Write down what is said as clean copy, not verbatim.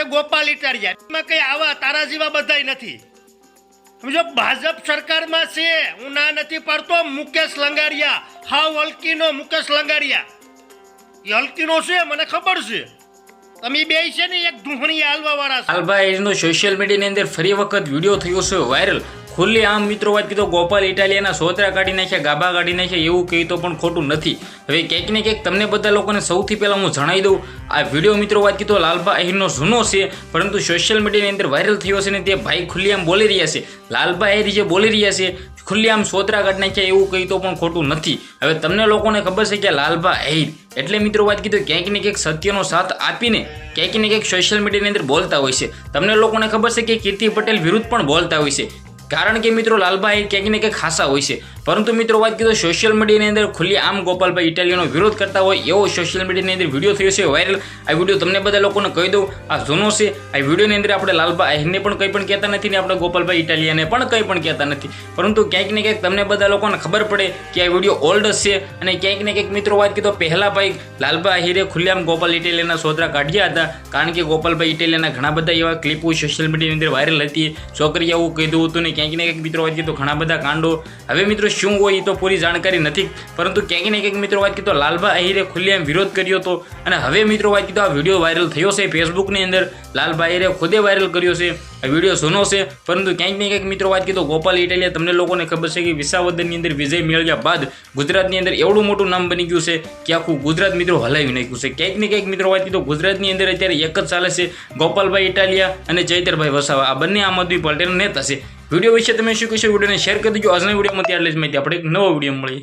ને ગોપાલ ઇટાલિયા એમાં કઈ આવા તારા જેવા બધાય નથી સમજો ભાજપ સરકારમાં છે હું ના નથી પાડતો મુકેશ લંગારિયા હાવ હલકીનો મુકેશ લંગારિયા એ હલકીનો છે મને ખબર છે તમે બે છે ને એક ધૂહણી હાલવા વાળા છે લાલભાઈ નો સોશિયલ મીડિયાની અંદર ફરી વખત વિડીયો થયો છે વાયરલ ખુલ્લી આમ મિત્રો વાત કીધો ગોપાલ ઇટાલિયાના સોતરા કાઢી નાખ્યા ગાભા કાઢી નાખ્યા એવું કહી તો પણ ખોટું નથી હવે ક્યાંક ને ક્યાંક તમને બધા લોકોને સૌથી પહેલા હું જણાવી દઉં આ વિડીયો મિત્રો વાત કીધો લાલબા આહિરનો જૂનો છે પરંતુ સોશિયલ મીડિયાની અંદર વાયરલ થયો છે ને તે ભાઈ ખુલ્લી આમ બોલી રહ્યા છે લાલબા આહિર જે બોલી રહ્યા છે ખુલ્લી આમ સોતરા કાઢી નાખ્યા એવું કહી તો પણ ખોટું નથી હવે તમને લોકોને ખબર છે કે લાલબા આહિર એટલે મિત્રો વાત કીધું ક્યાંક ને ક્યાંક સત્યનો સાથ આપીને ક્યાંક ને ક્યાંક સોશિયલ મીડિયાની અંદર બોલતા હોય છે તમને લોકોને ખબર છે કે કીર્તિ પટેલ વિરુદ્ધ પણ બોલતા હોય છે કારણ કે મિત્રો લાલભાઈ ક્યાંક ને ક્યાંક ખાસા હોય છે પરંતુ મિત્રો વાત કીધું સોશિયલ મીડિયાની અંદર ખુલ્લી આમ ગોપાલભાઈ ઇટાલિયાનો વિરોધ કરતા હોય એવો સોશિયલ મીડિયાની અંદર વિડીયો થયો છે વાયરલ આ વિડીયો તમને બધા લોકોને કહી દઉં આ જૂનો છે આ વિડીયોની અંદર આપણે લાલબા આહિરને પણ કંઈ પણ કહેતા નથી ને આપણે ગોપાલભાઈ ઇટાલિયાને પણ કંઈ પણ કહેતા નથી પરંતુ ક્યાંક ને ક્યાંક તમને બધા લોકોને ખબર પડે કે આ વિડીયો ઓલ્ડ છે અને ક્યાંક ને ક્યાંક મિત્રો વાત કીધો પહેલા ભાઈ લાલબા આહિરે ખુલ્લેઆમ ગોપાલ ઇટાલિયાના સોદરા કાઢ્યા હતા કારણ કે ગોપાલભાઈ ઇટાલિયાના ઘણા બધા એવા ક્લિપો સોશિયલ મીડિયાની અંદર વાયરલ હતી છોકરીએ આવું કીધું હતું ને ક્યાંક ને ક્યાંક મિત્રો વાત કીધું ઘણા બધા કાંડો હવે મિત્રો શું હોય એ તો પૂરી જાણકારી નથી પરંતુ ક્યાંક ને ક્યાંક મિત્રો વાત કીધું લાલબા આહિરે ખુલ્લેઆમ વિરોધ કર્યો હતો અને હવે મિત્રો વાત કીધું આ વિડીયો વાયરલ થયો છે ફેસબુકની અંદર લાલબા આહિરે ખુદે વાયરલ કર્યો છે આ વિડીયો જૂનો છે પરંતુ ક્યાંક ને ક્યાંક મિત્રો વાત કીધું ગોપાલ ઇટાલિયા તમને લોકોને ખબર છે કે વિસાવદરની અંદર વિજય મેળવ્યા બાદ ગુજરાતની અંદર એવડું મોટું નામ બની ગયું છે કે આખું ગુજરાત મિત્રો હલાવી નાખ્યું છે ક્યાંક ને ક્યાંક મિત્રો વાત કીધું ગુજરાતની અંદર અત્યારે એક જ ચાલે છે ગોપાલભાઈ ઇટાલિયા અને ચૈતરભાઈ વસાવા આ બંને આમ આદમી પાર્ટીના નેતા છે વિડીયો વિશે તમે શું કહેશો વિડીયોને શેર કરી દેજો આજના વિડીયોમાં ત્યાર જ માહિતી આપણે એક નવો વિડીયો મળીએ